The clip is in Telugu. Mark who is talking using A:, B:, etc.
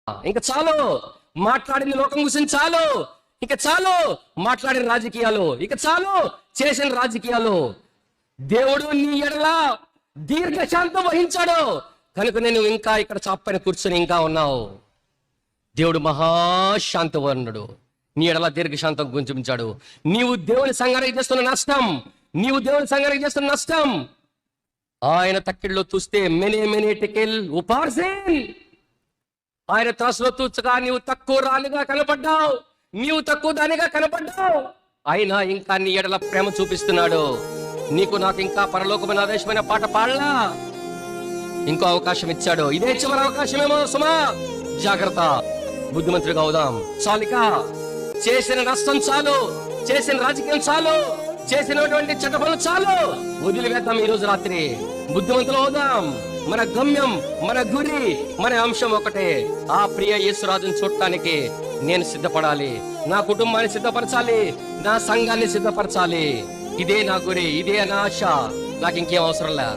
A: ఇంకా చాలు మాట్లాడింది లోకం గురించి, చాలు ఇక చాలు మాట్లాడిన రాజకీయాలు, ఇక చాలు చేసిన రాజకీయాలు. దేవుడు నీ ఎడల దీర్ఘశాంతం వహించాడు కనుక నేను ఇంకా ఇక్కడ చాపైన కూర్చొని ఇంకా ఉన్నావు. దేవుడు మహాశాంతవర్ణుడు, నీ ఎడల దీర్ఘశాంతం గుంచుంచాడు. నీవు దేవుని సంగానికి చేస్తున్న నష్టం, నీవు దేవుని సంగానికి చేస్తున్న నష్టం ఆయన తక్కిడిలో చూస్తే మెనే టికెల్ ఉపార్సేన్, ఆయన త్రాసులో తూచగా నీవు తక్కువ రానిగా కనపడ్డావు, నీవు తక్కువ దానిగా కనపడ్డావు. అయినా ఇంకా నీ ఎడల ప్రేమ చూపిస్తున్నాడు. నీకు నాకు ఇంకా పరలోకమైన ఆదేశమైన పాట పాడలా, ఇంకో అవకాశం ఇచ్చాడు. ఇదే చివరి అవకాశమేమో సుమా, జాగ్రత్త, బుద్ధిమంతుడిగా అవుదాం. చాలిక చేసిన నష్టం చాలు, చేసిన రాజకీయం చాలు, చేసినటువంటి చెడ్డ పనులు చాలు, వదిలివేద్దాం ఈ రోజు రాత్రి. బుద్ధిమంతులు అవుదాం. మన గమ్యం, మన గురి, మన అంశం ఒకటే, ఆ ప్రియ యేసురాజుని చూడటానికి నేను సిద్ధపడాలి, నా కుటుంబాన్ని సిద్ధపరచాలి, నా సంఘాన్ని సిద్ధపరచాలి. ఇదే నా గురి, ఇదే నా ఆశ. నాకు ఇంకేం అవసరం లే.